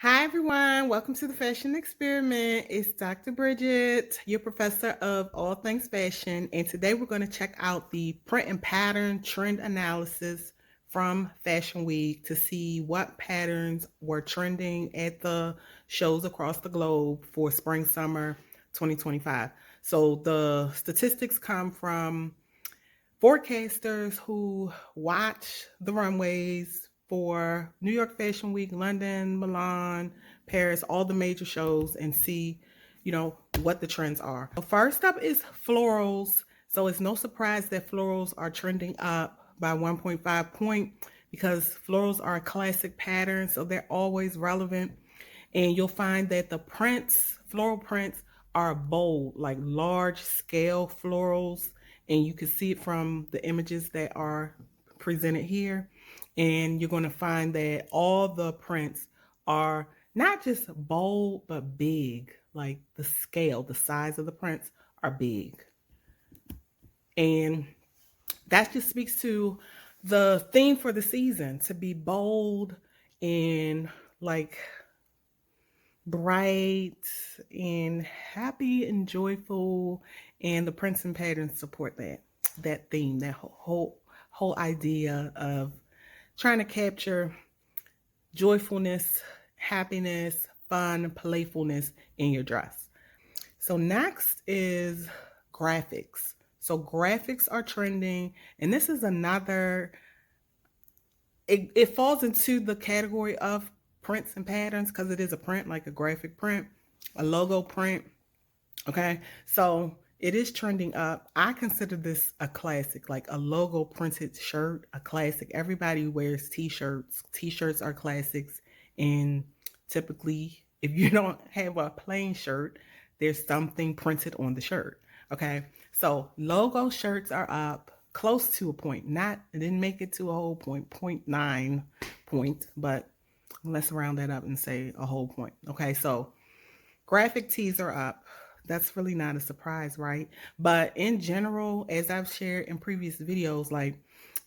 Hi, everyone. Welcome to the Fashion Experiment. It's Dr. Bridget, your professor of all things fashion. And today we're going to check out the print and pattern trend analysis from Fashion Week to see what patterns were trending at the shows across the globe for spring summer 2025. So the statistics come from forecasters who watch the runways for New York Fashion Week, London, Milan, Paris, all the major shows, and see, what the trends are. So first up is florals. So it's no surprise that florals are trending up by 1.5 point because florals are a classic pattern, so they're always relevant. And you'll find that the prints, floral prints, are bold, like large scale florals, and you can see it from the images that are presented here. And you're going to find that all the prints are not just bold but big, like the scale, the size of the prints are big. And that just speaks to the theme for the season, to be bold and like bright and happy and joyful, and the prints and patterns support that theme, that whole idea of trying to capture joyfulness, happiness, fun, playfulness in your dress. So next is graphics. So graphics are trending, and this is another, it falls into the category of prints and patterns because it is a print, like a graphic print, a logo print. Okay, so it is trending up. I consider this a classic, like a logo printed shirt, a classic. Everybody wears t-shirts. T-shirts are classics, and typically, if you don't have a plain shirt, there's something printed on the shirt. Okay, so logo shirts are up close to a point. Not, it didn't make it to a whole point, 0.9 point, but let's round that up and say a whole point. Okay, so graphic tees are up. That's really not a surprise, right? But in general, as I've shared in previous videos, like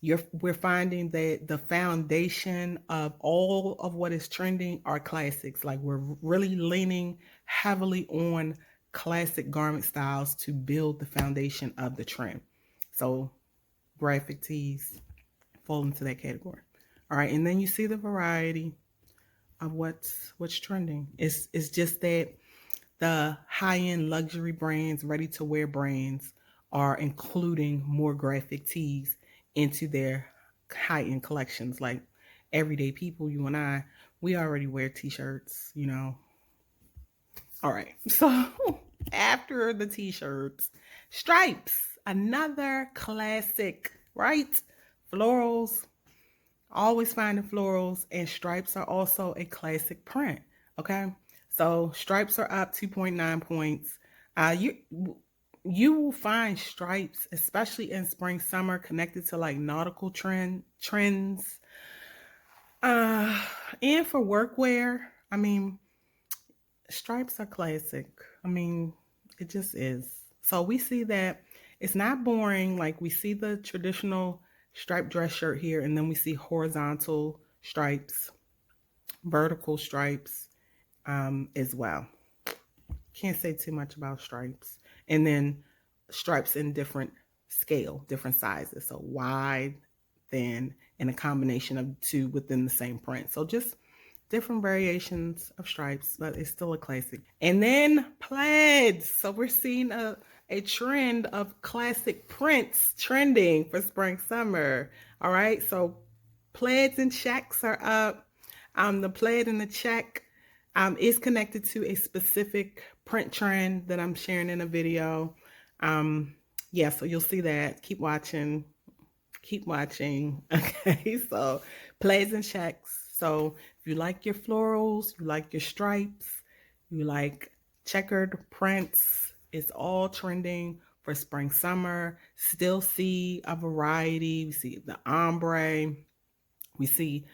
we're finding that the foundation of all of what is trending are classics. Like we're really leaning heavily on classic garment styles to build the foundation of the trend. So graphic tees fall into that category. All right, and then you see the variety of what's trending. It's just that the high-end luxury brands, ready-to-wear brands are including more graphic tees into their high-end collections. Like everyday people, you and I, we already wear t-shirts. All right. So after the t-shirts, stripes, another classic, right? Florals, always finding florals, and stripes are also a classic print. Okay, so stripes are up 2.9 points. You will find stripes, especially in spring summer, connected to like nautical trends. Uh, and for workwear, I mean, stripes are classic. I mean, it just is. So we see that it's not boring. Like we see the traditional striped dress shirt here, and then we see horizontal stripes, vertical stripes as well. Can't say too much about stripes. And then stripes in different scale, different sizes. So wide, thin, and a combination of two within the same print. So just different variations of stripes, but it's still a classic. And then plaids. So we're seeing a trend of classic prints trending for spring summer. All right, so plaids and checks are up. The plaid and the check is connected to a specific print trend that I'm sharing in a video. Yeah, so you'll see that. Keep watching. Keep watching. Okay, so plaids and checks. So if you like your florals, you like your stripes, you like checkered prints, it's all trending for spring summer. Still see a variety. We see the ombre. We see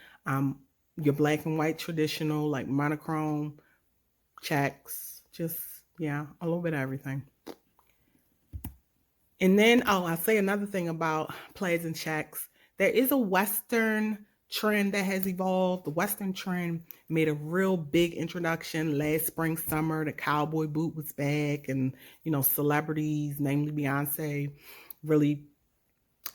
your black and white traditional, like monochrome checks. Just, yeah, a little bit of everything. And then, I'll say another thing about plaids and checks. There is a Western trend that has evolved. The Western trend made a real big introduction last spring, summer. The cowboy boot was back, and celebrities, namely Beyonce, really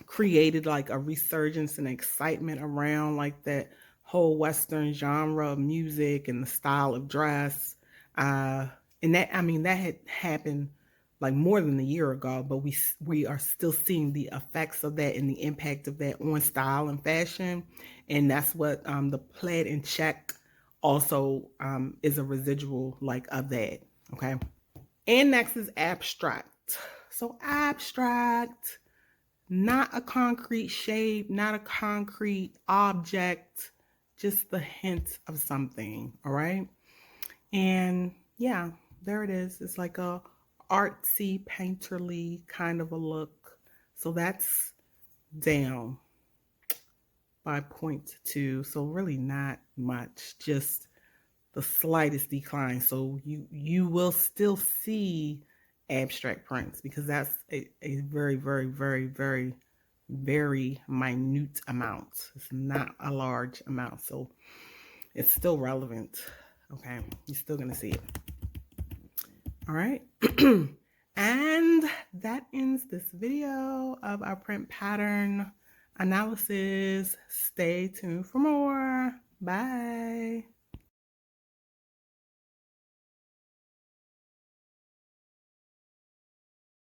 created like a resurgence and excitement around like that whole Western genre of music and the style of dress. Uh, and that, I mean, that had happened like more than a year ago, but we are still seeing the effects of that and the impact of that on style and fashion. And that's what the plaid and check also is a residual like of that. Okay. And next is abstract. So abstract, not a concrete shape, not a concrete object, just the hint of something. All right. And yeah, there it is. It's like a artsy, painterly kind of a look. So that's down by 0.2. So really not much, just the slightest decline. So you will still see abstract prints because that's a very, very, very, very, very minute amount. It's not a large amount. So it's still relevant. Okay. You're still going to see it. All right. And that ends this video of our print pattern analysis. Stay tuned for more. Bye.